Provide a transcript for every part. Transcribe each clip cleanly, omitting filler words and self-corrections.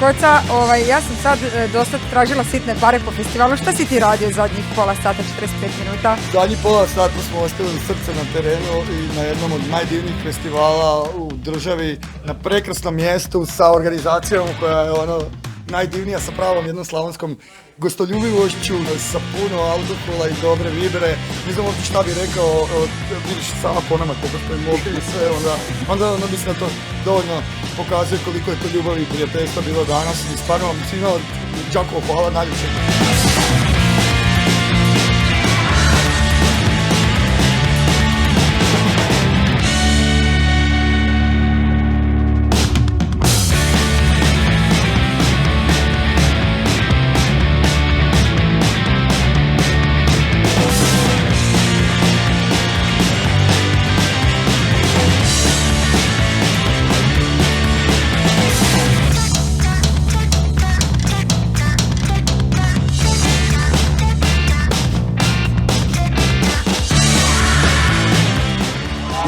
Koca, ja sam sad dosta tražila sitne pare po festivalu. Šta si ti radio zadnjih pola sata, 45 minuta? Zadnjih pola sata smo ostavili srce na terenu i na jednom od najdivnijih festivala u državi, na prekrasnom mjestu sa organizacijom koja je najdivnija, sa pravom jednom slavonskom gostoljubivošću, sa puno alkohola i dobre vibre. Ne znam uopće šta bi rekao, vidiš sama po nama koliko smo mogli i sve, onda mislim da to dovoljno pokazuje koliko je to ljubavi i prijateljstva bilo danas i stvarno svima od Đakovo hvala najljepše.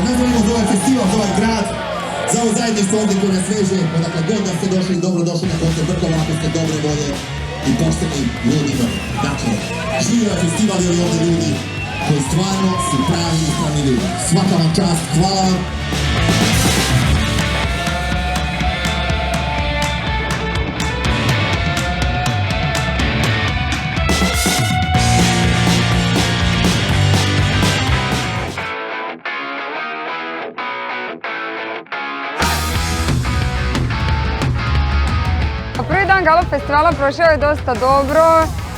Nazdravimo za ovaj festival, za ovaj grad, za ovo zajedništvo ovdje koje nas veže, odakle god da ste došli i dobro došli na koncert Brkova, ako ste dobre volje i pošteni ljudima. Dakle, živi ovaj festival i ovi ovdje ljudi koji stvarno su pravi i ispravni ljudi. Svaka vam čast, hvala vam. Prvi dan Galop festivala prošao je dosta dobro,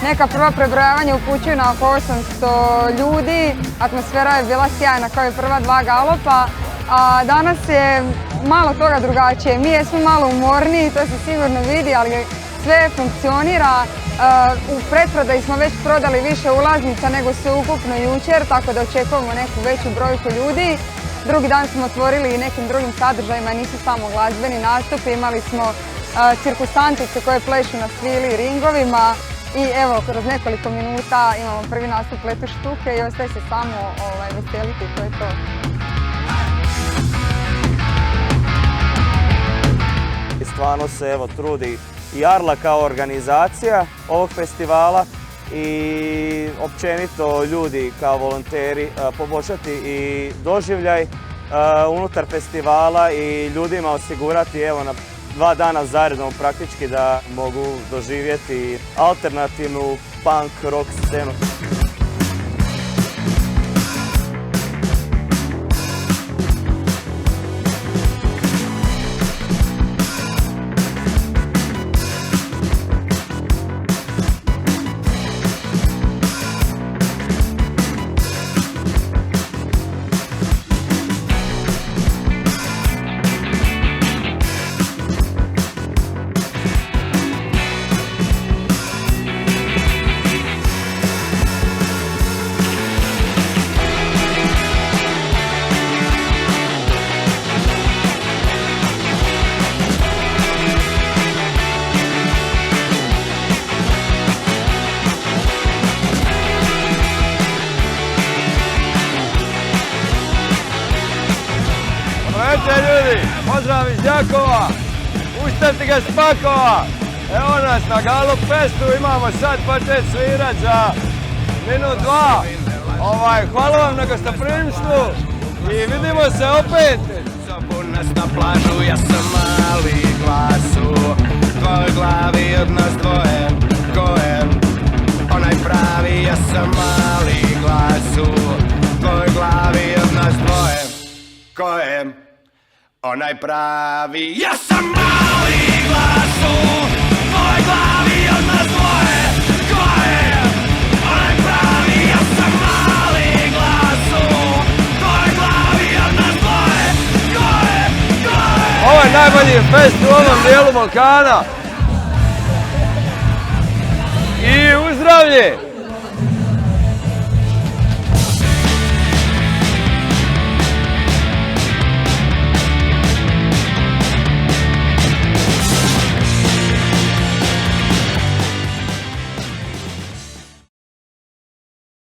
neka prva prebrojavanja upućuju na oko 800 ljudi, atmosfera je bila sjajna kao i prva dva Galopa, a danas je malo toga drugačije. Mi jesmo malo umorniji, to se sigurno vidi, ali sve funkcionira. U pretprodaji smo već prodali više ulaznica nego se ukupno jučer, tako da očekujemo neku veću brojku ljudi. Drugi dan smo otvorili i nekim drugim sadržajima, nisu samo glazbeni nastupi, imali smo cirkusantice koje plešu na svili i ringovima i evo, kroz nekoliko minuta imamo prvi nastup Letu štuke i ostaje se samo veseliti, to je to. I stvarno se evo trudi i Arla kao organizacija ovog festivala i općenito ljudi kao volonteri poboljšati i doživljaj unutar festivala i ljudima osigurati evo na 2 dana zaredom praktički da mogu doživjeti alternativnu punk rock scenu. Večer ljudi, pozdrav iz Đakova, uštajte ga s pakova. Evo nas na Galop festu, imamo sad počet svirat za minut 2. Hvala vam na gostoprimstvu i vidimo se opet. Nas na plažu, ja sam mali glas u tvojoj glavi, od nas dvoje, ko je onaj pravi? Ja sam mali glas u tvojoj glavi, od nas dvoje, ko je onaj pravi? Ja sam mali glas u tvojoj glavi, od nas dvoje, ko je onaj pravi? Ja sam mali glas u tvojoj glavi, od nas dvoje, ko je? Ovo je najbolji fest u ovom dijelu Balkana. I uzdravlje!